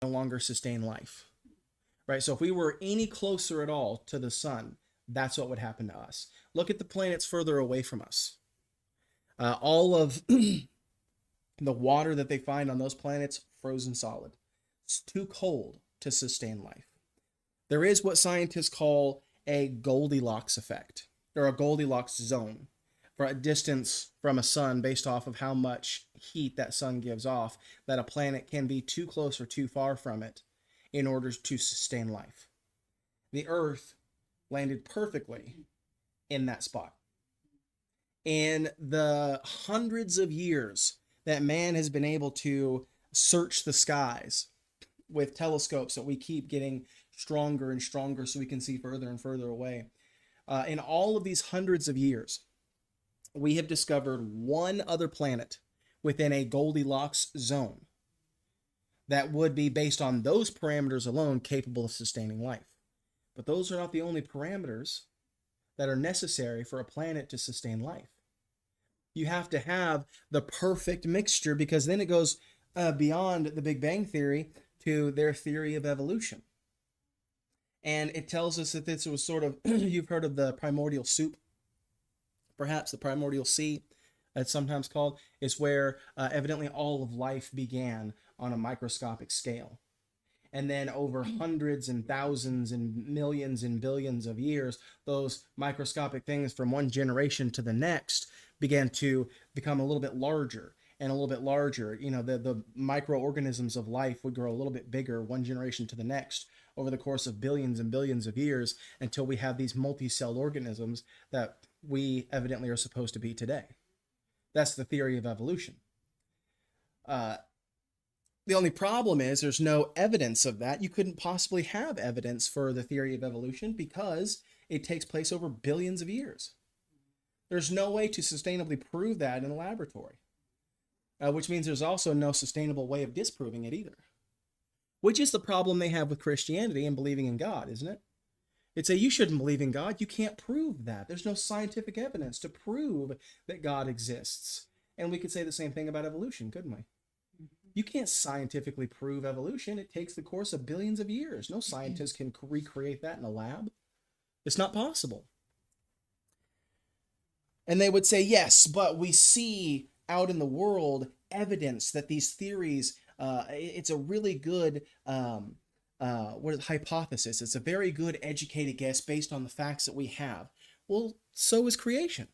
no longer sustain life, right? So if we were any closer at all to the sun, that's what would happen to us. Look at the planets further away from us. All of the water that they find on those planets, frozen solid. It's too cold to sustain life. There is what scientists call a Goldilocks effect, or a Goldilocks zone, for a distance from a sun based off of how much heat that sun gives off, that a planet can be too close or too far from it in order to sustain life. The Earth landed perfectly in that spot. In the hundreds of years that man has been able to search the skies with telescopes that we keep getting stronger and stronger so we can see further and further away, in all of these hundreds of years, we have discovered one other planet within a Goldilocks zone that would be, based on those parameters alone, capable of sustaining life. But those are not the only parameters that are necessary for a planet to sustain life. You have to have the perfect mixture, because then it goes beyond the Big Bang Theory to their theory of evolution. And it tells us that this was sort of, you've heard of the primordial soup, perhaps the primordial sea, it's sometimes called, is where evidently all of life began on a microscopic scale. And then over hundreds and thousands and millions and billions of years, those microscopic things from one generation to the next began to become a little bit larger and a little bit larger. You know, the microorganisms of life would grow a little bit bigger one generation to the next over the course of billions and billions of years, until we have these multi-celled organisms that we evidently are supposed to be today. That's the theory of evolution. The only problem is there's no evidence of that. You couldn't possibly have evidence for the theory of evolution because it takes place over billions of years. There's no way to sustainably prove that in a laboratory, which means there's also no sustainable way of disproving it either, which is the problem they have with Christianity and believing in God, isn't it? It's you shouldn't believe in God. You can't prove that. There's no scientific evidence to prove that God exists. And we could say the same thing about evolution, couldn't we? You can't scientifically prove evolution. It takes the course of billions of years. No scientist can recreate that in a lab. It's not possible. And they would say, yes, but we see out in the world evidence that these theories, it's a really good hypothesis. It's a very good educated guess based on the facts that we have. Well, so is creation.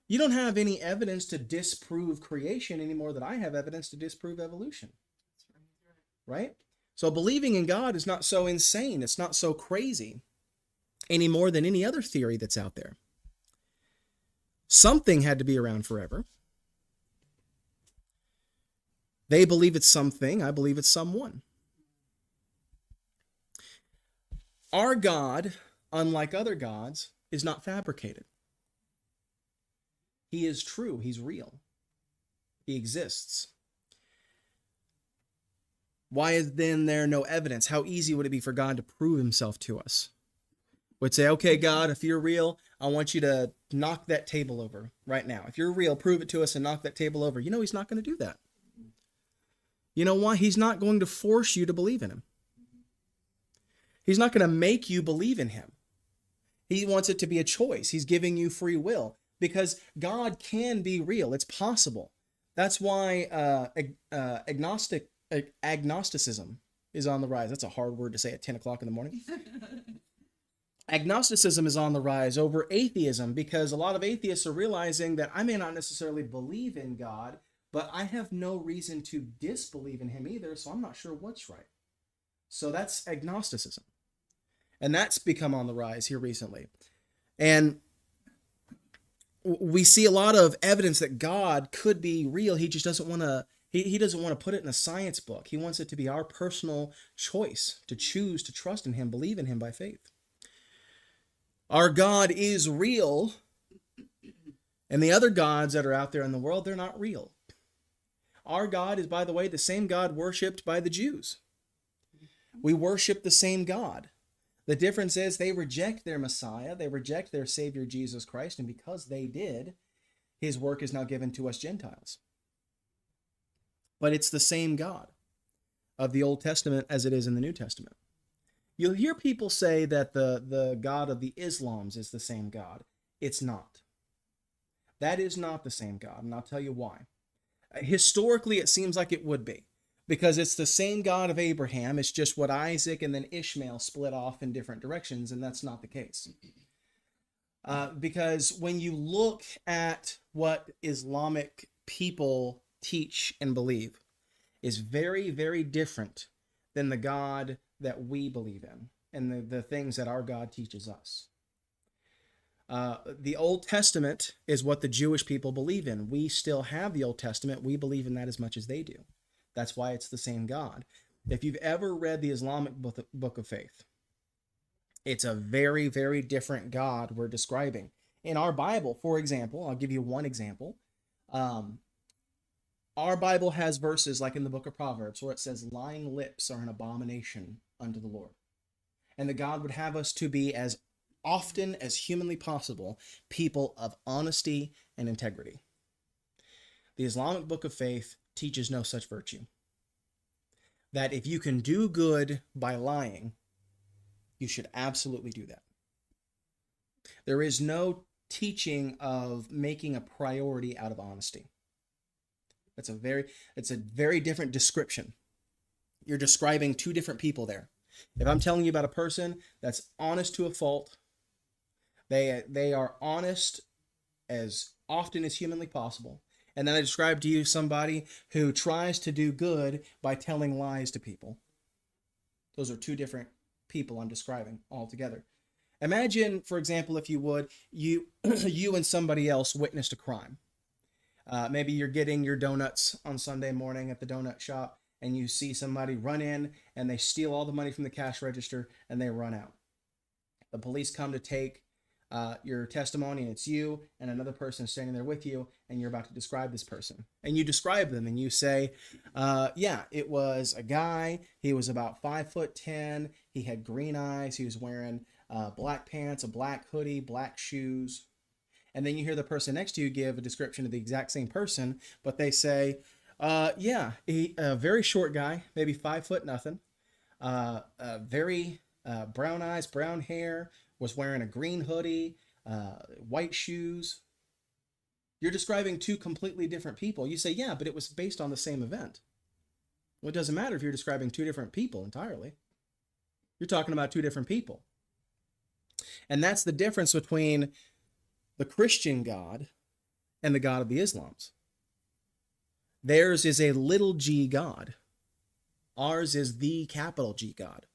You don't have any evidence to disprove creation any more than I have evidence to disprove evolution. Right? So believing in God is not so insane. It's not so crazy any more than any other theory that's out there. Something had to be around forever. They believe it's something. I believe it's someone. Our God, unlike other gods, is not fabricated. He is true. He's real. He exists. Why is then there no evidence? How easy would it be for God to prove himself to us? Would say, okay, God, if you're real, I want you to knock that table over right now. If you're real, prove it to us and knock that table over. You know, he's not going to do that. You know why? He's not going to force you to believe in him. He's not going to make you believe in him. He wants it to be a choice. He's giving you free will. Because God can be real. It's possible. That's why agnosticism is on the rise. That's a hard word to say at 10 o'clock in the morning. Agnosticism is on the rise over atheism, because a lot of atheists are realizing that I may not necessarily believe in God, but I have no reason to disbelieve in him either, so I'm not sure what's right. So that's agnosticism. And that's become on the rise here recently. And we see a lot of evidence that God could be real. He just doesn't want to, he doesn't want to put it in a science book. He wants it to be our personal choice to choose to trust in him, believe in him by faith. Our God is real, and the other gods that are out there in the world, they're not real. Our God is, by the way, the same God worshipped by the Jews. We worship the same God. The difference is they reject their Messiah, they reject their Savior Jesus Christ, and because they did, his work is now given to us Gentiles. But it's the same God. of the Old Testament as it is in the New Testament. You'll hear people say that the God of the Islams is the same God. It's not. That is not the same God, and I'll tell you why. Historically, it seems like it would be, because it's the same God of Abraham. It's just what Isaac and then Ishmael split off in different directions, and that's not the case. Because when you look at what Islamic people teach and believe, is very, very different than the God that we believe in and the things that our God teaches us. The Old Testament is what the Jewish people believe in. We still have the Old Testament. We believe in that as much as they do. That's why it's the same God. If you've ever read the Islamic book of faith, it's a very, very different God we're describing. In our Bible, for example, I'll give you one example. Our Bible has verses like in the book of Proverbs where it says, lying lips are an abomination unto the Lord. And that God would have us to be, as often as humanly possible, people of honesty and integrity. The Islamic book of faith teaches no such virtue. That if you can do good by lying, you should absolutely do that. There is no teaching of making a priority out of honesty. It's a very different description. You're describing two different people there. If I'm telling you about a person that's honest to a fault, they are honest as often as humanly possible. And then I describe to you somebody who tries to do good by telling lies to people. Those are two different people I'm describing altogether. Imagine, for example, if you would, you and somebody else witnessed a crime. Maybe you're getting your donuts on Sunday morning at the donut shop, and you see somebody run in and they steal all the money from the cash register and they run out. The police come to take your testimony, and it's you and another person standing there with you, and you're about to describe this person. And you describe them and you say, yeah, it was a guy. He was about 5'10". He had green eyes. He was wearing black pants, a black hoodie, black shoes. And then you hear the person next to you give a description of the exact same person, but they say, yeah, a very short guy, maybe 5 foot nothing, very brown eyes, brown hair, was wearing a green hoodie, white shoes. You're describing two completely different people. You say, yeah, but it was based on the same event. Well, it doesn't matter if you're describing two different people entirely. You're talking about two different people. And that's the difference between the Christian God and the God of the Islams. Theirs is a little g God. Ours is the capital G God.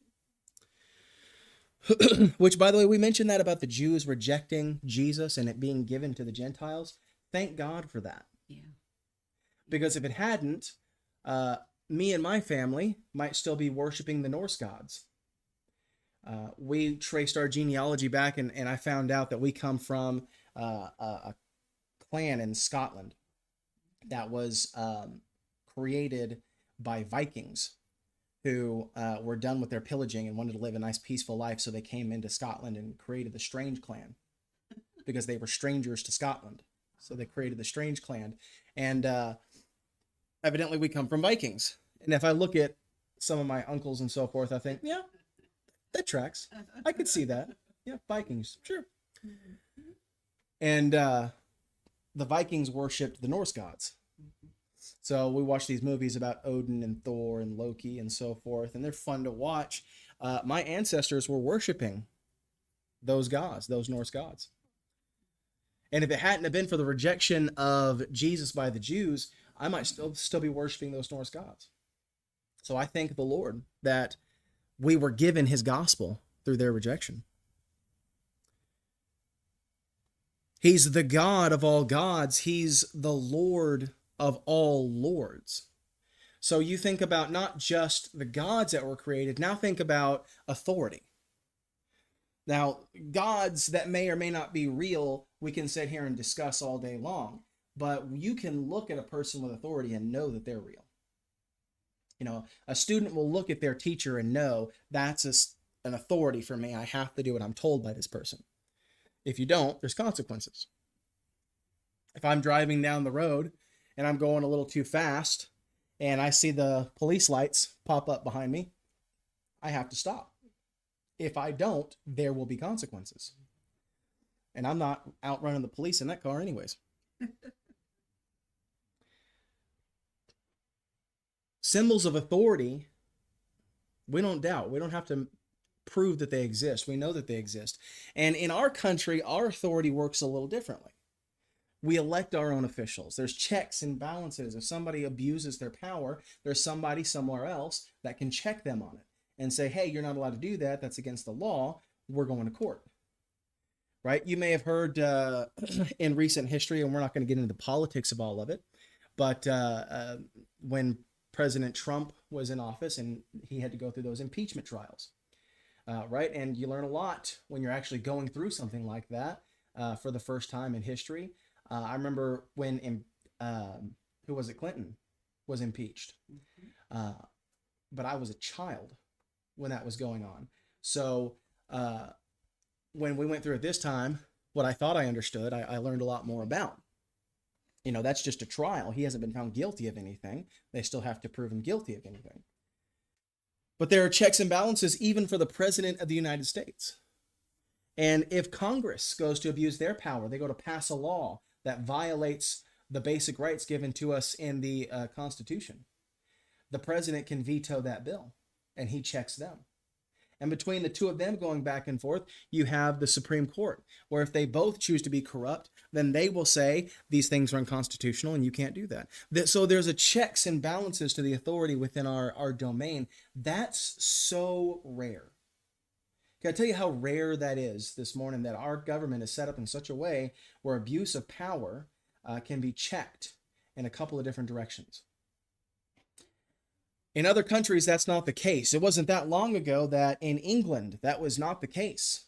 Which, by the way, we mentioned that about the Jews rejecting Jesus and it being given to the Gentiles. Thank God for that. Yeah. Because if it hadn't, me and my family might still be worshiping the Norse gods. We traced our genealogy back, and I found out that we come from a clan in Scotland that was created by Vikings who were done with their pillaging and wanted to live a nice peaceful life, so they came into Scotland and created the Strange Clan because they were strangers to Scotland. So they created the Strange Clan, and evidently we come from Vikings. And if I look at some of my uncles and so forth, I think, yeah, that tracks. I could see that. Yeah, Vikings, sure. And the Vikings worshipped the Norse gods. So we watch these movies about Odin and Thor and Loki and so forth, and they're fun to watch. My ancestors were worshiping those gods, those Norse gods. And if it hadn't have been for the rejection of Jesus by the Jews, I might still be worshiping those Norse gods. So I thank the Lord that we were given his gospel through their rejection. He's the God of all gods. He's the Lord of all lords. So you think about not just the gods that were created, now think about authority. Now, gods that may or may not be real, we can sit here and discuss all day long, but you can look at a person with authority and know that they're real. You know, a student will look at their teacher and know that's an authority for me. I have to do what I'm told by this person. If you don't, there's consequences. If I'm driving down the road and I'm going a little too fast and I see the police lights pop up behind me, I have to stop. If I don't, there will be consequences. And I'm not outrunning the police in that car anyways. Symbols of authority, we don't doubt. We don't have to prove that they exist. We know that they exist. And in our country, our authority works a little differently. We elect our own officials. There's checks and balances. If somebody abuses their power, there's somebody somewhere else that can check them on it and say, hey, you're not allowed to do that. That's against the law. We're going to court. Right? You may have heard in recent history, and we're not going to get into the politics of all of it, but when President Trump was in office and he had to go through those impeachment trials, right? And you learn a lot when you're actually going through something like that for the first time in history. I remember when, who was it? Clinton was impeached. But I was a child when that was going on. So when we went through it this time, what I thought I understood, I learned a lot more about. You know, that's just a trial. He hasn't been found guilty of anything. They still have to prove him guilty of anything. But there are checks and balances even for the President of the United States. And if Congress goes to abuse their power, they go to pass a law that violates the basic rights given to us in the Constitution, the president can veto that bill, and he checks them. And between the two of them going back and forth, you have the Supreme Court, where if they both choose to be corrupt, then they will say these things are unconstitutional and you can't do that. So there's a checks and balances to the authority within our domain. That's so rare. Can I tell you how rare that is this morning, that our government is set up in such a way where abuse of power can be checked in a couple of different directions. In other countries, that's not the case. It wasn't that long ago that in England, that was not the case.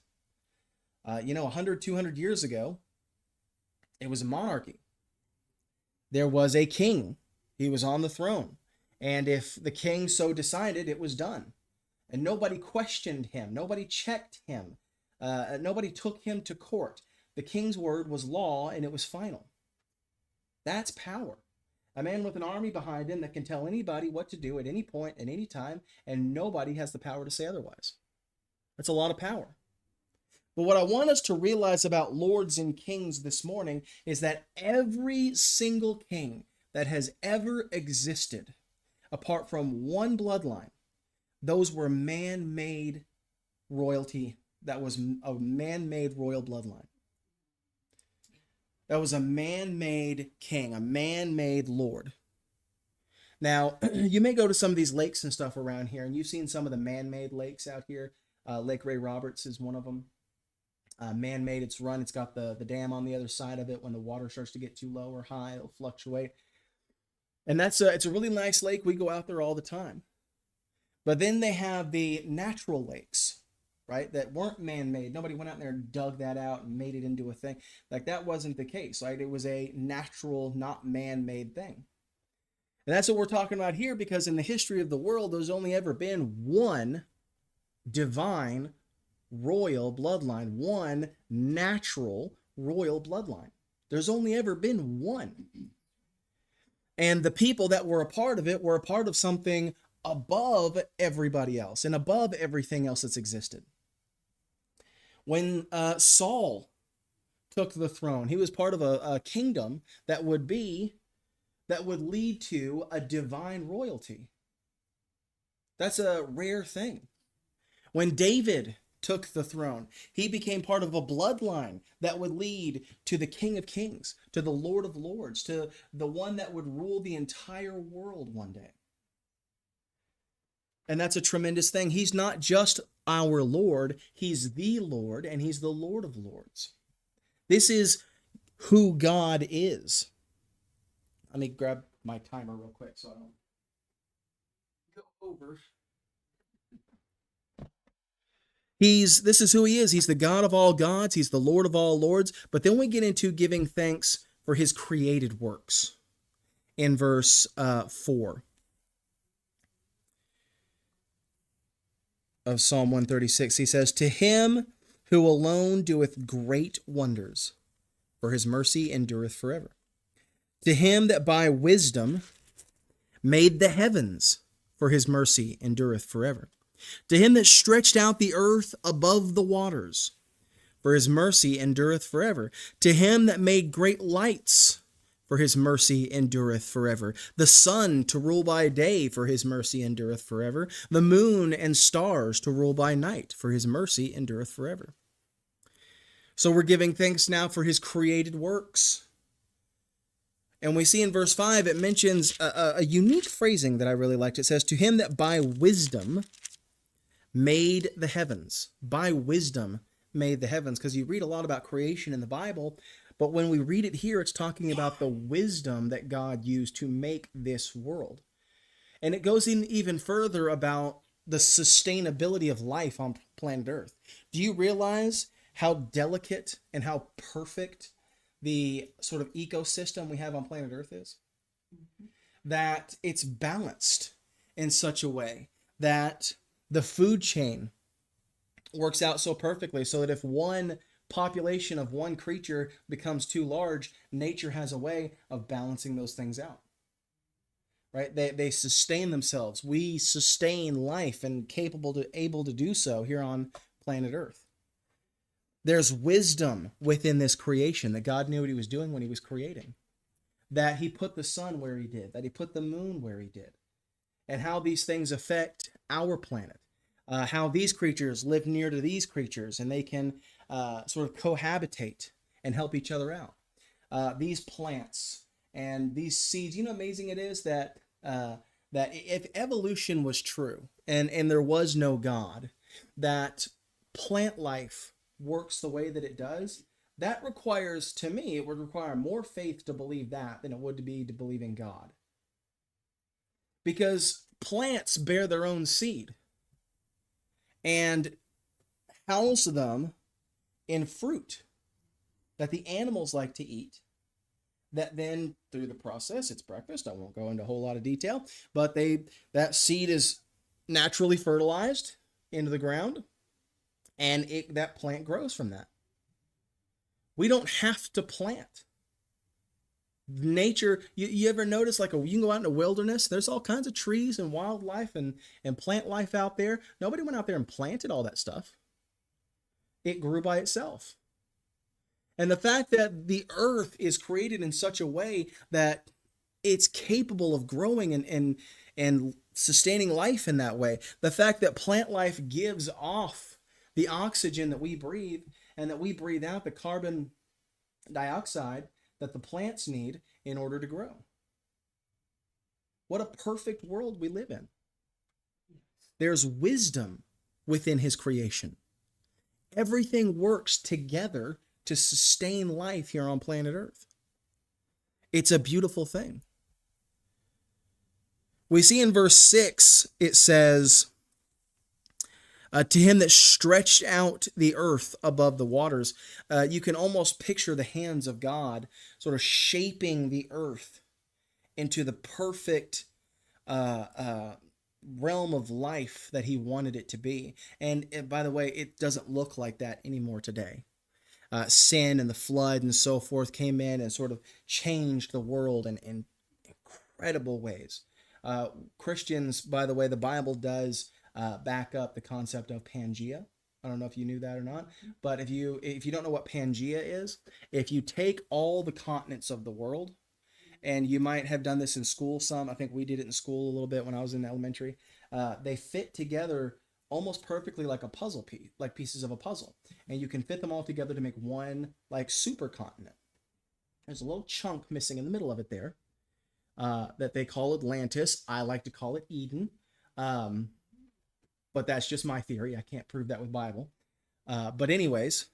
100, 200 years ago, it was a monarchy. There was a king. He was on the throne. And if the king so decided, it was done. And nobody questioned him. Nobody checked him. Nobody took him to court. The king's word was law, and it was final. That's power. A man with an army behind him that can tell anybody what to do at any point, at any time, and nobody has the power to say otherwise. That's a lot of power. But what I want us to realize about lords and kings this morning is that every single king that has ever existed, apart from one bloodline, those were man-made royalty. That was a man-made royal bloodline. That was a man-made king, a man-made lord. Now, you may go to some of these lakes and stuff around here, and you've seen some of the man-made lakes out here. Lake Ray Roberts is one of them. Man-made, it's got the dam on the other side of it. When the water starts to get too low or high, it'll fluctuate. And it's a really nice lake. We go out there all the time. But then they have the natural lakes, right, that weren't man-made. Nobody went out there and dug that out and made it into a thing. Like, that wasn't the case, right? It was a natural, not man-made thing. And that's what we're talking about here, because in the history of the world, there's only ever been one divine royal bloodline, one natural royal bloodline. There's only ever been one. And the people that were a part of it were a part of something above everybody else and above everything else that's existed. When Saul took the throne, he was part of a kingdom that would lead to a divine royalty. That's a rare thing. When David took the throne, he became part of a bloodline that would lead to the King of Kings, to the Lord of Lords, to the one that would rule the entire world one day. And that's a tremendous thing. He's not just our Lord, he's the Lord, and he's the Lord of Lords. This is who God is. Let me grab my timer real quick so I don't go over. This is who he is. He's the God of all gods. He's the Lord of all lords. But then we get into giving thanks for his created works in verse 4 of Psalm 136. He says, "To him who alone doeth great wonders, for his mercy endureth forever. To him that by wisdom made the heavens, for his mercy endureth forever. To him that stretched out the earth above the waters, for his mercy endureth forever. To him that made great lights, for his mercy endureth forever. The sun to rule by day, for his mercy endureth forever. The moon and stars to rule by night, for his mercy endureth forever. So we're giving thanks now for his created works. And we see in verse 5, it mentions a unique phrasing that I really liked. It says, to him that by wisdom made the heavens. By wisdom made the heavens. Because you read a lot about creation in the Bible, but when we read it here, it's talking about the wisdom that God used to make this world. And it goes in even further about the sustainability of life on planet Earth. Do you realize how delicate and how perfect the sort of ecosystem we have on planet Earth is? Mm-hmm. That it's balanced in such a way that the food chain works out so perfectly, so that if one population of one creature becomes too large, nature has a way of balancing those things out. Right? They sustain themselves. We sustain life and able to do so here on planet Earth. There's wisdom within this creation, that God knew what he was doing when he was creating. That he put the sun where he did, that he put the moon where he did, and how these things affect our planet. How these creatures live near to these creatures, and they can sort of cohabitate and help each other out. These plants and these seeds, you know how amazing it is that if evolution was true and there was no God, that plant life works the way that it does, that requires, to me, it would require more faith to believe that than it would be to believe in God. Because plants bear their own seed and house them in fruit that the animals like to eat, that then through the process, it's breakfast, I won't go into a whole lot of detail, but that seed is naturally fertilized into the ground, and that plant grows from that. We don't have to plant. Nature, you ever notice, like, you can go out in the wilderness, there's all kinds of trees and wildlife and plant life out there. Nobody went out there and planted all that stuff. It grew by itself. And the fact that the earth is created in such a way that it's capable of growing and sustaining life in that way. The fact that plant life gives off the oxygen that we breathe, and that we breathe out the carbon dioxide that the plants need in order to grow. What a perfect world we live in. There's wisdom within his creation. Everything works together to sustain life here on planet Earth. It's a beautiful thing. We see in verse 6, it says, to him that stretched out the earth above the waters. You can almost picture the hands of God sort of shaping the earth into the perfect realm of life that he wanted it to be. And by the way, it doesn't look like that anymore today. Sin and the flood and so forth came in and sort of changed the world in incredible ways. Christians, by the way, the Bible does back up the concept of Pangea. I don't know if you knew that or not, but if you don't know what Pangea is, if you take all the continents of the world, and you might have done this in school some, I think we did it in school a little bit when I was in elementary, they fit together almost perfectly like a puzzle piece, like pieces of a puzzle, and you can fit them all together to make one like supercontinent. There's a little chunk missing in the middle of it there that they call Atlantis. I like to call it Eden. But that's just my theory. I can't prove that with Bible. But anyways,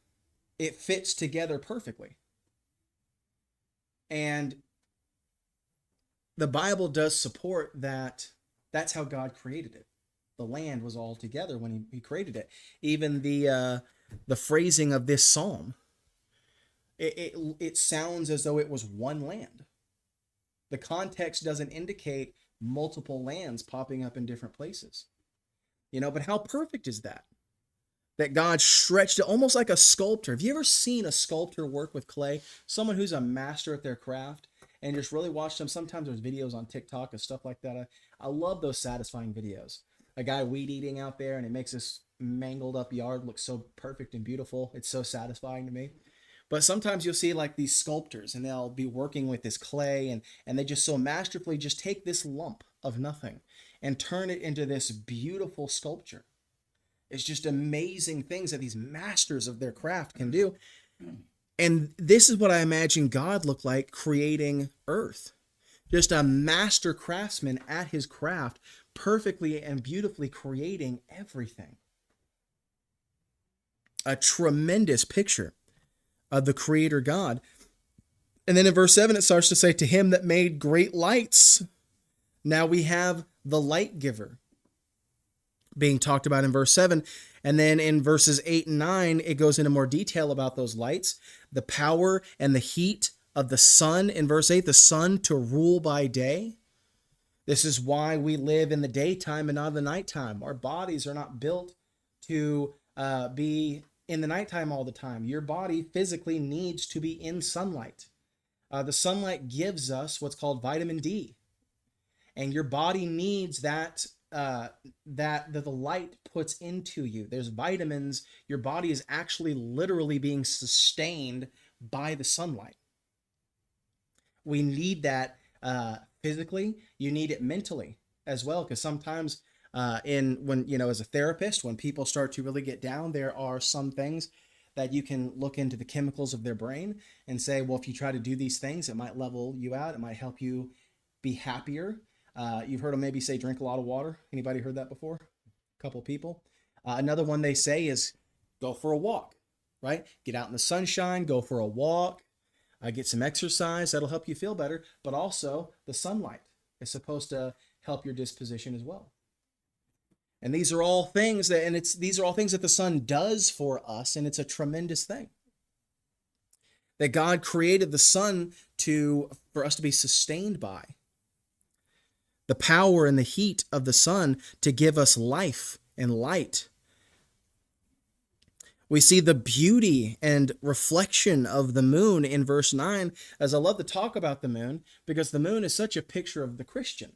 it fits together perfectly. And the Bible does support that that's how God created it. The land was all together when he created it. Even the phrasing of this psalm, it sounds as though it was one land. The context doesn't indicate multiple lands popping up in different places. But how perfect is that? That God stretched it almost like a sculptor. Have you ever seen a sculptor work with clay? Someone who's a master at their craft, and just really watch them. Sometimes there's videos on TikTok and stuff like that. I love those satisfying videos. A guy weed eating out there, and it makes this mangled up yard look so perfect and beautiful. It's so satisfying to me. But sometimes you'll see like these sculptors, and they'll be working with this clay, and they just so masterfully just take this lump of nothing and turn it into this beautiful sculpture. It's just amazing things that these masters of their craft can do. And this is what I imagine God looked like creating earth. Just a master craftsman at his craft, perfectly and beautifully creating everything. A tremendous picture of the Creator God. And then in verse 7, it starts to say, to him that made great lights. Now we have the light giver being talked about in verse 7. And then in verses 8 and 9, it goes into more detail about those lights, the power and the heat of the sun. In verse 8, the sun to rule by day. This is why we live in the daytime and not the nighttime. Our bodies are not built to be in the nighttime all the time. Your body physically needs to be in sunlight. The sunlight gives us what's called vitamin D. And your body needs that the light puts into you. There's vitamins. Your body is actually literally being sustained by the sunlight. We need that physically. You need it mentally as well, because sometimes as a therapist, when people start to really get down, there are some things that you can look into the chemicals of their brain and say, well, if you try to do these things, it might level you out. It might help you be happier. You've heard them maybe say, drink a lot of water. Anybody heard that before? A couple people. Another one they say is go for a walk, right? Get out in the sunshine, go for a walk, get some exercise. That'll help you feel better. But also the sunlight is supposed to help your disposition as well. And these are all things these are all things that the sun does for us, and it's a tremendous thing. That God created the sun for us to be sustained by. The power and the heat of the sun to give us life and light. We see the beauty and reflection of the moon in verse 9, as I love to talk about the moon, because the moon is such a picture of the Christian.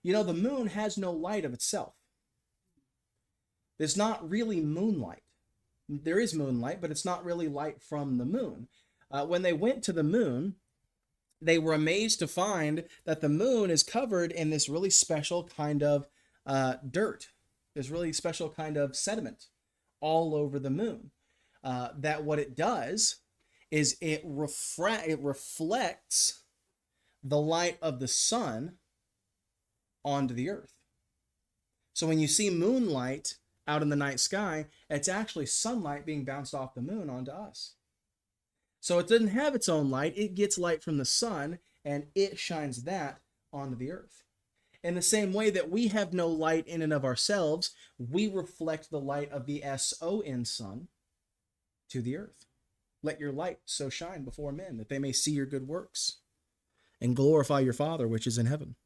You know, the moon has no light of itself. There's not really moonlight. There is moonlight, but it's not really light from the moon. When they went to the moon, they were amazed to find that the moon is covered in this really special kind of dirt, this really special kind of sediment all over the moon. That what it does is it reflects the light of the sun onto the earth. So when you see moonlight out in the night sky, it's actually sunlight being bounced off the moon onto us. So it doesn't have its own light. It gets light from the sun, and it shines that onto the earth. In the same way that we have no light in and of ourselves, we reflect the light of the S-O-N sun to the earth. Let your light so shine before men that they may see your good works and glorify your Father which is in heaven.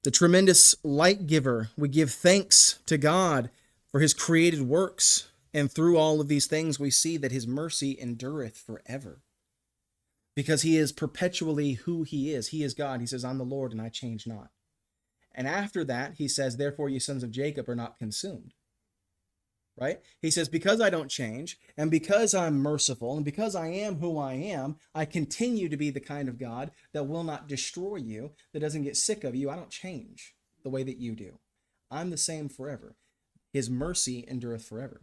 The tremendous light giver, we give thanks to God for his created works. And through all of these things, we see that his mercy endureth forever. Because he is perpetually who he is. He is God. He says, I'm the Lord and I change not. And after that, he says, therefore you sons of Jacob are not consumed. Right? He says, because I don't change, and because I'm merciful, and because I am who I am, I continue to be the kind of God that will not destroy you, that doesn't get sick of you. I don't change the way that you do. I'm the same forever. His mercy endureth forever.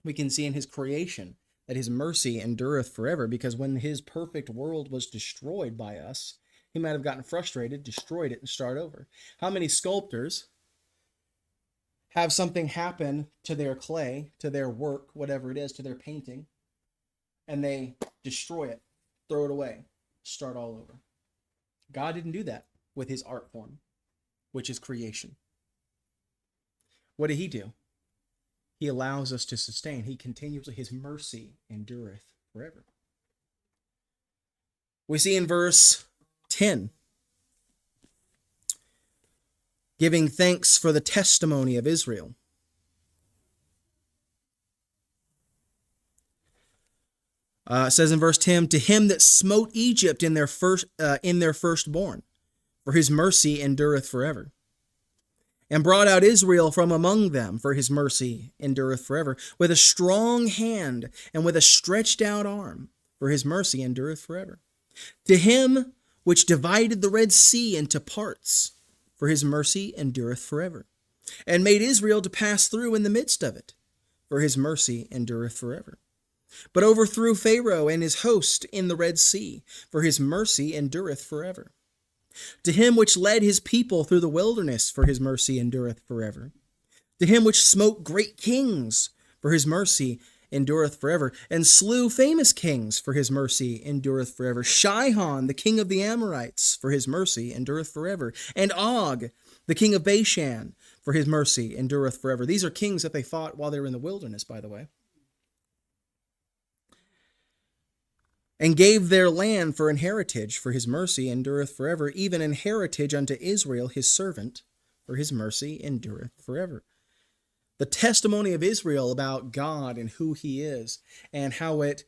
We can see in his creation that his mercy endureth forever, because when his perfect world was destroyed by us, he might have gotten frustrated, destroyed it, and start over. How many sculptors have something happen to their clay, to their work, whatever it is, to their painting, and they destroy it, throw it away, start all over? God didn't do that with his art form, which is creation. What did he do? He allows us to sustain. He continuously, his mercy endureth forever. We see in verse 10, giving thanks for the testimony of Israel. It says in verse 10, to him that smote Egypt in their firstborn, for his mercy endureth forever. And brought out Israel from among them, for his mercy endureth forever, with a strong hand and with a stretched out arm, for his mercy endureth forever. To him which divided the Red Sea into parts, for his mercy endureth forever, and made Israel to pass through in the midst of it, for his mercy endureth forever. But overthrew Pharaoh and his host in the Red Sea, for his mercy endureth forever. To him which led his people through the wilderness, for his mercy endureth forever. To him which smote great kings, for his mercy endureth forever, and slew famous kings, for his mercy endureth forever. Shihon, the king of the Amorites, for his mercy endureth forever. And Og, the king of Bashan, for his mercy endureth forever. These are kings that they fought while they were in the wilderness, by the way. And gave their land for an heritage, for his mercy endureth forever, even an heritage unto Israel his servant, for his mercy endureth forever. The testimony of Israel about God and who he is, and how its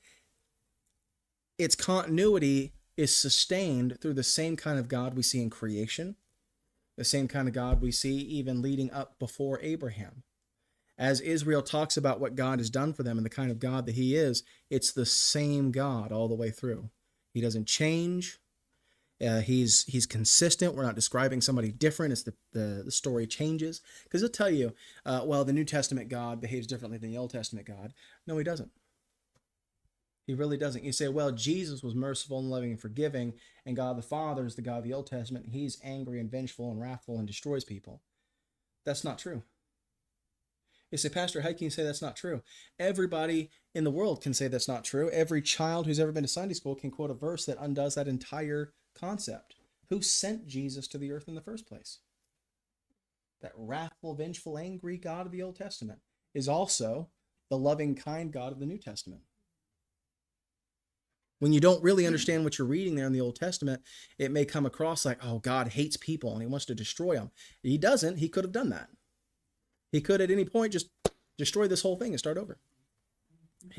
continuity is sustained through the same kind of God we see in creation, the same kind of God we see even leading up before Abraham. As Israel talks about what God has done for them and the kind of God that he is, it's the same God all the way through. He doesn't change. He's consistent. We're not describing somebody different. It's the story changes. Because he'll tell you, well, the New Testament God behaves differently than the Old Testament God. No, he doesn't. He really doesn't. You say, well, Jesus was merciful and loving and forgiving, and God the Father is the God of the Old Testament. He's angry and vengeful and wrathful and destroys people. That's not true. You say, Pastor, how can you say that's not true? Everybody in the world can say that's not true. Every child who's ever been to Sunday school can quote a verse that undoes that entire concept. Who sent Jesus to the earth in the first place? That wrathful, vengeful, angry God of the Old Testament is also the loving, kind God of the New Testament. When you don't really understand what you're reading there in the Old Testament, it may come across like, oh, God hates people and he wants to destroy them. He doesn't. He could have done that. He could at any point just destroy this whole thing and start over.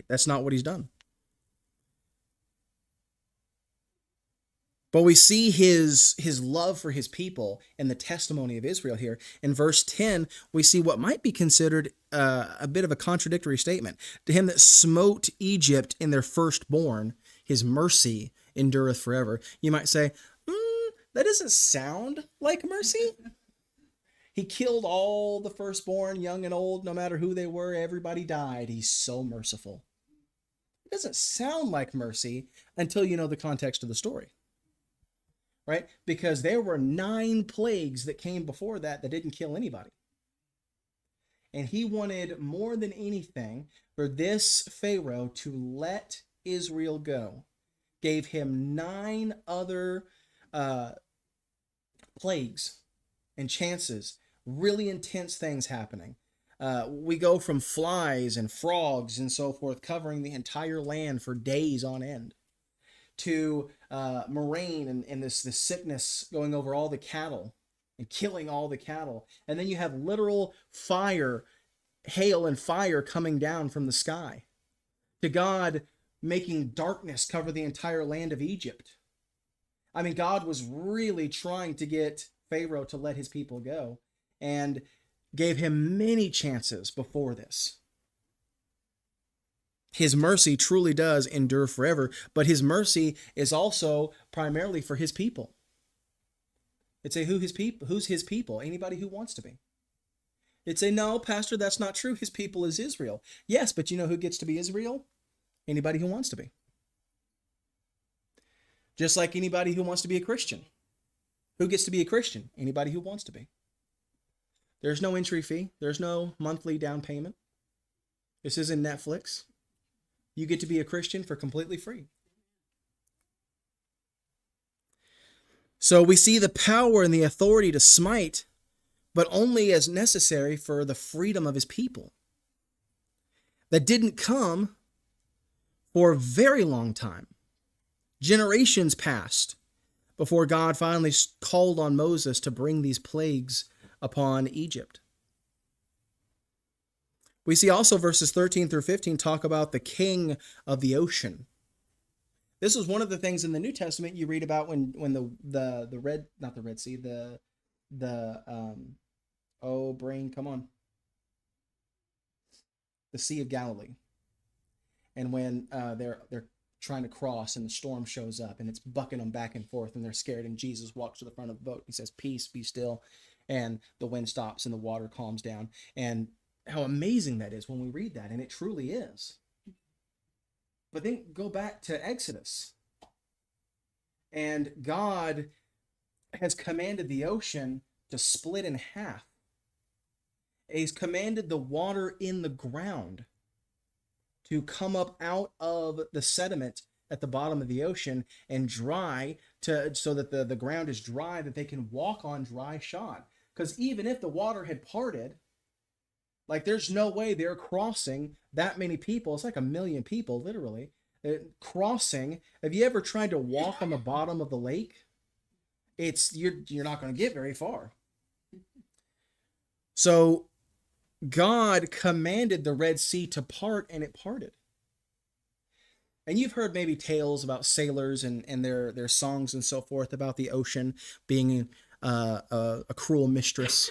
That's not what he's done. But we see his love for his people in the testimony of Israel here. In verse 10, we see what might be considered a bit of a contradictory statement. To him that smote Egypt in their firstborn, his mercy endureth forever. You might say, that doesn't sound like mercy. He killed all the firstborn, young and old, no matter who they were. Everybody died. He's so merciful. It doesn't sound like mercy until you know the context of the story, right? Because there were 9 plagues that came before that didn't kill anybody. And he wanted more than anything for this Pharaoh to let Israel go. Gave him 9 other plagues and chances. Really intense things happening. We go from flies and frogs and so forth covering the entire land for days on end, to murrain and this sickness going over all the cattle and killing all the cattle. And then you have literal fire, hail and fire coming down from the sky, to God making darkness cover the entire land of Egypt. I mean, God was really trying to get Pharaoh to let his people go, and gave him many chances before this. His mercy truly does endure forever, but his mercy is also primarily for his people. It'd say, who's his people? Anybody who wants to be. It'd say, no, Pastor, that's not true. His people is Israel. Yes, but you know who gets to be Israel? Anybody who wants to be. Just like anybody who wants to be a Christian. Who gets to be a Christian? Anybody who wants to be. There's no entry fee. There's no monthly down payment. This isn't Netflix. You get to be a Christian for completely free. So we see the power and the authority to smite, but only as necessary for the freedom of his people. That didn't come for a very long time. Generations passed before God finally called on Moses to bring these plagues upon Egypt. We see also verses 13 through 15 talk about the king of the ocean, This was one of the things in the New Testament you read about when the red, not the Red Sea, the oh brain, come on, the Sea of Galilee. And when they're trying to cross and the storm shows up and it's bucking them back and forth and they're scared, and Jesus walks to the front of the boat. He says, "Peace, be still," and the wind stops and the water calms down. And how amazing that is when we read that, and it truly is. But then go back to Exodus, and God has commanded the ocean to split in half. He's commanded the water in the ground to come up out of the sediment at the bottom of the ocean and dry, so that the ground is dry, that they can walk on dry shod. Because even if the water had parted, like there's no way they're crossing that many people. It's like 1 million people, literally, crossing. Have you ever tried to walk on the bottom of the lake? You're not going to get very far. So God commanded the Red Sea to part, and it parted. And you've heard maybe tales about sailors and their songs and so forth about the ocean being a cruel mistress,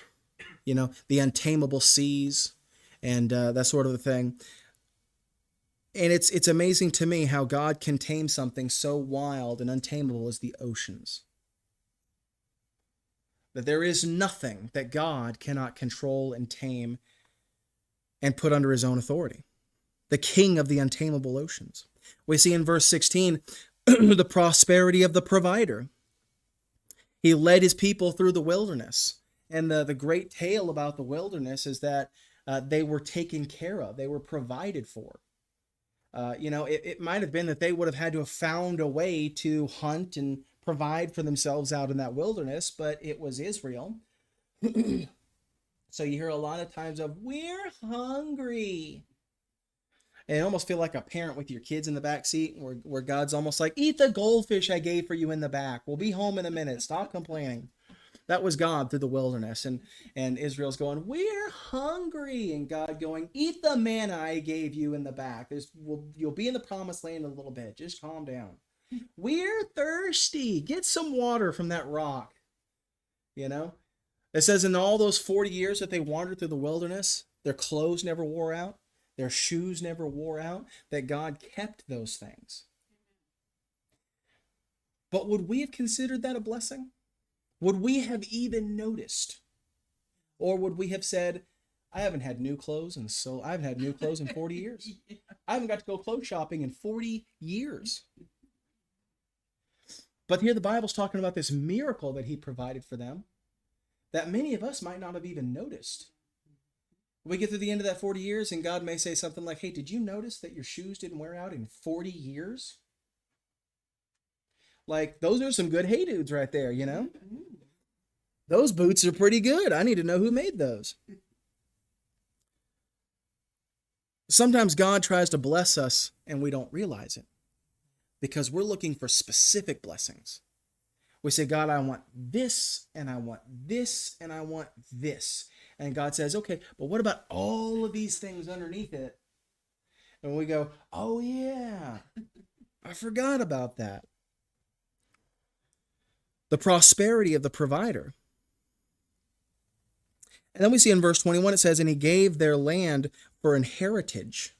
the untamable seas, and that sort of a thing. And it's amazing to me how God can tame something so wild and untamable as the oceans. That there is nothing that God cannot control and tame and put under his own authority. The king of the untamable oceans. We see in verse 16 the prosperity of the provider. He led his people through the wilderness. And the great tale about the wilderness is that they were taken care of. They were provided for. It might have been that they would have had to have found a way to hunt and provide for themselves out in that wilderness, but it was Israel. So you hear a lot of times of, "We're hungry." And you almost feel like a parent with your kids in the back seat, where God's almost like, "Eat the goldfish I gave for you in the back. We'll be home in a minute. Stop complaining." That was God through the wilderness. And Israel's going, "We're hungry." And God going, "Eat the manna I gave you in the back. You'll be in the promised land in a little bit. Just calm down. We're thirsty. Get some water from that rock." It says in all those 40 years that they wandered through the wilderness, their clothes never wore out. Their shoes never wore out, that God kept those things. But would we have considered that a blessing? Would we have even noticed? Or would we have said, I haven't had new clothes in 40 years. I haven't got to go clothes shopping in 40 years. But here the Bible's talking about this miracle that he provided for them that many of us might not have even noticed. We get to the end of that 40 years and God may say something like, "Hey, did you notice that your shoes didn't wear out in 40 years? Like, those are some good hey dudes right there, Those boots are pretty good. I need to know who made those." Sometimes God tries to bless us and we don't realize it because we're looking for specific blessings. We say, "God, I want this, and I want this, and I want this." And God says, "Okay, but what about all of these things underneath it?" And we go, "Oh yeah, I forgot about that." The prosperity of the provider. And then we see in verse 21, it says, "And he gave their land for an heritage."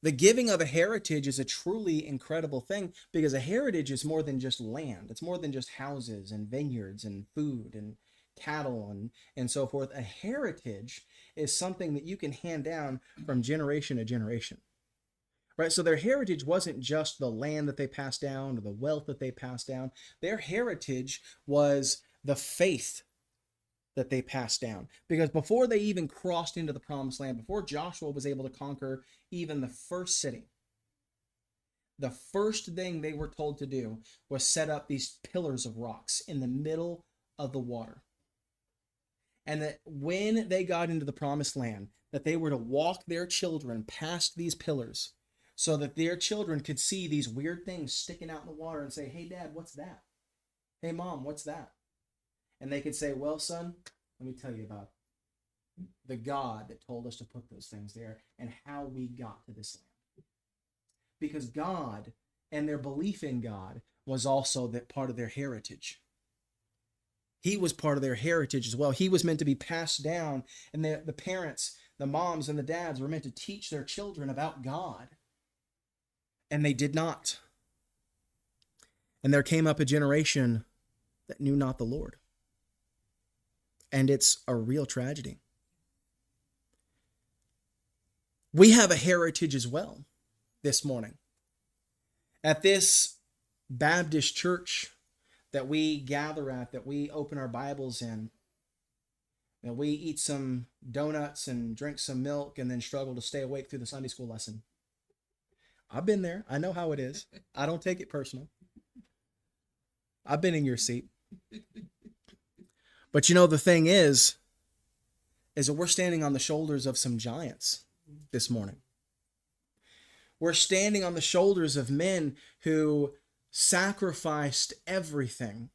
The giving of a heritage is a truly incredible thing, because a heritage is more than just land. It's more than just houses and vineyards and food and cattle and so forth. A heritage is something that you can hand down from generation to generation. Right? So their heritage wasn't just the land that they passed down or the wealth that they passed down. Their heritage was the faith that they passed down. Because before they even crossed into the promised land, before Joshua was able to conquer even the first city, the first thing they were told to do was set up these pillars of rocks in the middle of the water. And that when they got into the promised land, that they were to walk their children past these pillars so that their children could see these weird things sticking out in the water and say, "Hey, Dad, what's that? Hey, Mom, what's that?" And they could say, "Well, son, let me tell you about the God that told us to put those things there and how we got to this land." because God and their belief in God was also that part of their heritage. He was part of their heritage as well. He was meant to be passed down, and the parents, the moms and the dads were meant to teach their children about God. And they did not. And there came up a generation that knew not the Lord. And it's a real tragedy. We have a heritage as well this morning. At this Baptist church that we gather at, that we open our Bibles in, that we eat some donuts and drink some milk and then struggle to stay awake through the Sunday school lesson. I've been there. I know how it is. I don't take it personal. I've been in your seat. But you know, the thing is that we're standing on the shoulders of some giants this morning. We're standing on the shoulders of men who sacrificed everything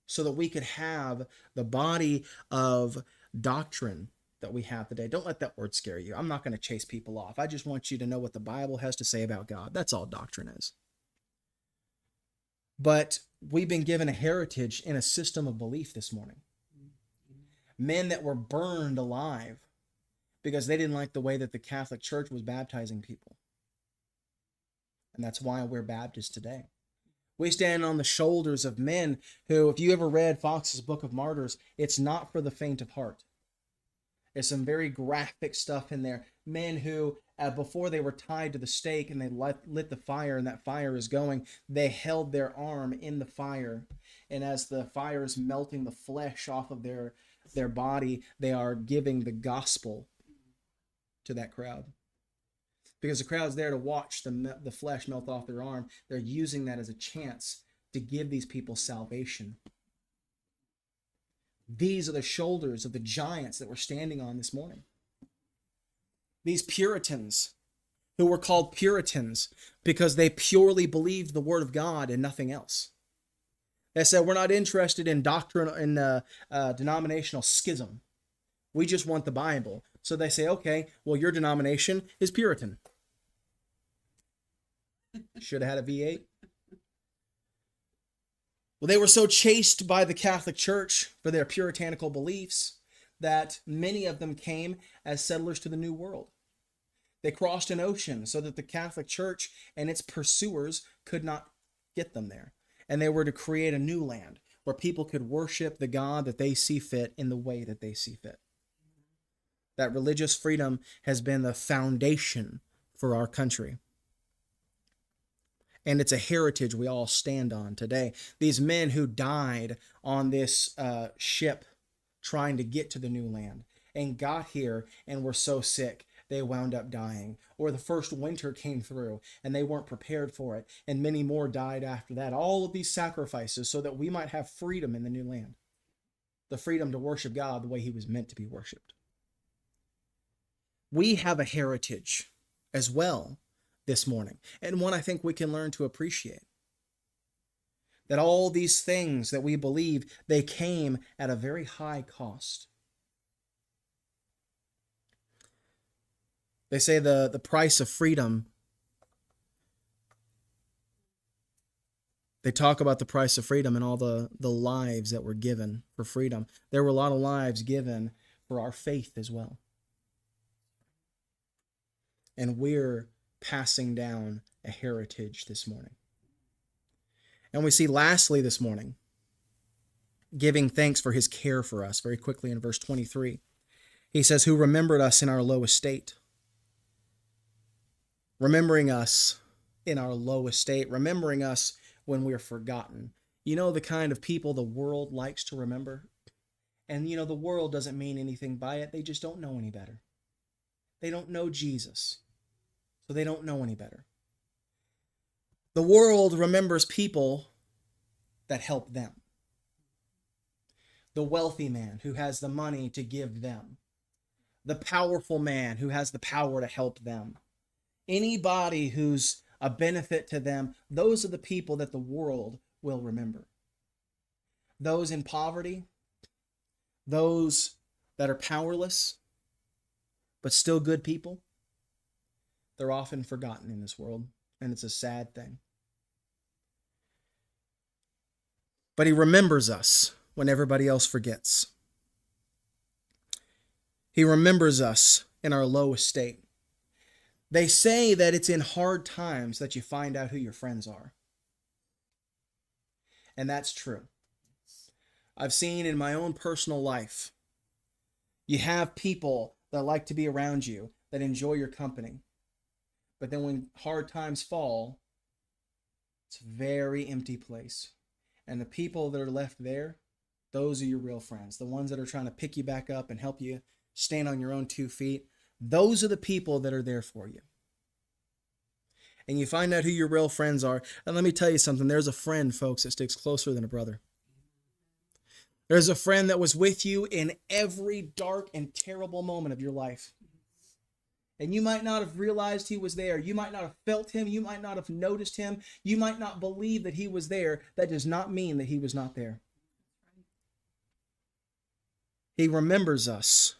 so that we could have the body of doctrine that we have today. Don't let that word scare you. I'm not going to chase people off. I just want you to know what the Bible has to say about God. That's all doctrine is. But we've been given a heritage in a system of belief this morning. Men that were burned alive because they didn't like the way that the Catholic Church was baptizing people. And that's why we're Baptists today. We stand on the shoulders of men who, if you ever read Fox's Book of Martyrs, it's not for the faint of heart. There's some very graphic stuff in there. Men who, before they were tied to the stake and they lit the fire and that fire is going, they held their arm in the fire. And as the fire is melting the flesh off of their body, they are giving the gospel to that crowd. Because the crowd's there to watch the flesh melt off their arm. They're using that as a chance to give these people salvation. These are the shoulders of the giants that we're standing on this morning. These Puritans, who were called Puritans because they purely believed the Word of God and nothing else. They said, we're not interested in doctrine and denominational schism. We just want the Bible. So they say, okay, well, your denomination is Puritan. Should have had a V8. Well, they were so chased by the Catholic Church for their puritanical beliefs that many of them came as settlers to the New World. They crossed an ocean so that the Catholic Church and its pursuers could not get them there. And they were to create a new land where people could worship the God that they see fit in the way that they see fit. That religious freedom has been the foundation for our country. And it's a heritage we all stand on today. These men who died on this ship trying to get to the new land and got here and were so sick they wound up dying. Or the first winter came through and they weren't prepared for it. And many more died after that. All of these sacrifices so that we might have freedom in the new land. The freedom to worship God the way he was meant to be worshiped. We have a heritage as well this morning, and one I think we can learn to appreciate. That all these things that we believe, they came at a very high cost. They say the price of freedom. They talk about the price of freedom and all the lives that were given for freedom. There were a lot of lives given for our faith as well. And we're passing down a heritage this morning. And we see lastly this morning, giving thanks for his care for us. Very quickly in verse 23, he says, who remembered us in our low estate. Remembering us in our low estate, remembering us when we're forgotten. You know, the kind of people the world likes to remember. And you know, the world doesn't mean anything by it. They just don't know any better. They don't know Jesus. So they don't know any better. The world remembers people that help them. The wealthy man who has the money to give them. The powerful man who has the power to help them. Anybody who's a benefit to them, those are the people that the world will remember. Those in poverty, those that are powerless, but still good people, they're often forgotten in this world, and it's a sad thing. But he remembers us when everybody else forgets. He remembers us in our low estate. They say that it's in hard times that you find out who your friends are. And that's true. I've seen in my own personal life, you have people that like to be around you, that enjoy your company. But then when hard times fall, it's a very empty place. And the people that are left there, those are your real friends. The ones that are trying to pick you back up and help you stand on your own 2 feet. Those are the people that are there for you. And you find out who your real friends are. And let me tell you something. There's a friend, folks, that sticks closer than a brother. There's a friend that was with you in every dark and terrible moment of your life. And you might not have realized he was there. You might not have felt him. You might not have noticed him. You might not believe that he was there. That does not mean that he was not there. He remembers us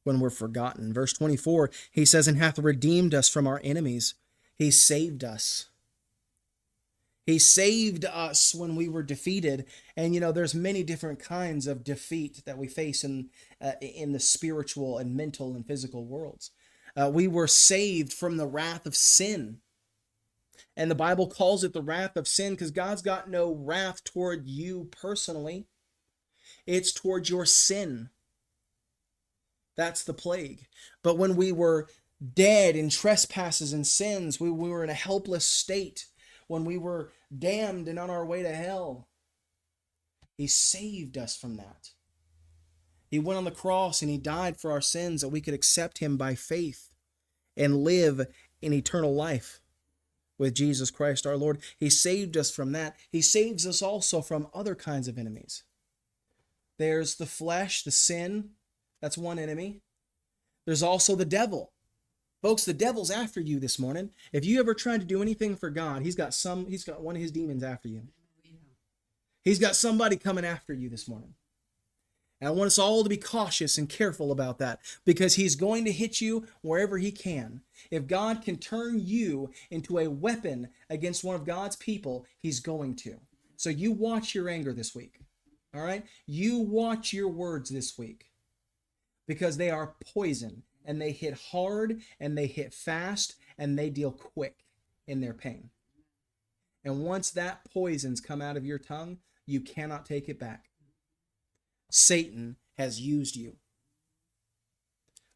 when we're forgotten. Verse 24, he says, and hath redeemed us from our enemies. He saved us. He saved us when we were defeated. And, there's many different kinds of defeat that we face in the spiritual and mental and physical worlds. We were saved from the wrath of sin. And the Bible calls it the wrath of sin because God's got no wrath toward you personally. It's toward your sin. That's the plague. But when we were dead in trespasses and sins, we were in a helpless state. When we were damned and on our way to hell, he saved us from that. He went on the cross and he died for our sins that we could accept him by faith and live in eternal life with Jesus Christ our Lord. He saved us from that. He saves us also from other kinds of enemies. There's the flesh, the sin. That's one enemy. There's also the devil. Folks, the devil's after you this morning. If you ever tried to do anything for God, he's got one of his demons after you. He's got somebody coming after you this morning. And I want us all to be cautious and careful about that because he's going to hit you wherever he can. If God can turn you into a weapon against one of God's people, he's going to. So you watch your anger this week. All right? You watch your words this week because they are poison. And they hit hard, and they hit fast, and they deal quick in their pain. And once that poison's come out of your tongue, you cannot take it back. Satan has used you.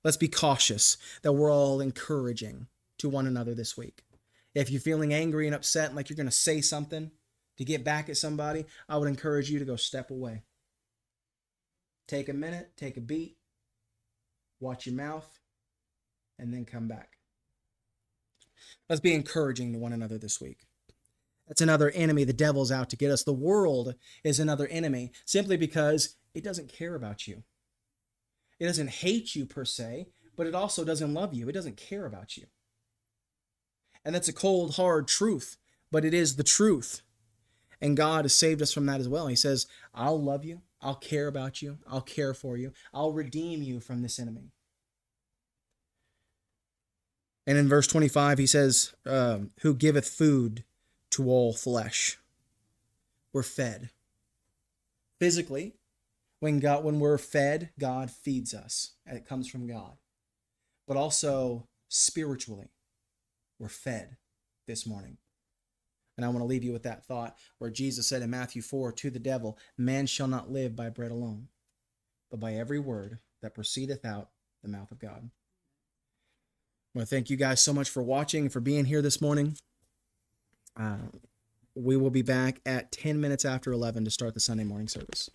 Let's be cautious that we're all encouraging to one another this week. If you're feeling angry and upset and like you're going to say something to get back at somebody, I would encourage you to go step away. Take a minute, take a beat, watch your mouth, and then come back. Let's be encouraging to one another this week. That's another enemy. The devil's out to get us. The world is another enemy simply because it doesn't care about you. It doesn't hate you per se, but it also doesn't love you. It doesn't care about you. And that's a cold, hard truth, but it is the truth. And God has saved us from that as well. He says, I'll love you. I'll care about you. I'll care for you. I'll redeem you from this enemy. And in verse 25, he says, who giveth food to all flesh. We're fed. Physically, when we're fed, God feeds us, and it comes from God. But also spiritually, we're fed this morning. And I want to leave you with that thought where Jesus said in Matthew 4 to the devil, man shall not live by bread alone, but by every word that proceedeth out the mouth of God. I want to thank you guys so much for watching and for being here this morning. We will be back at 10 minutes after 11 to start the Sunday morning service.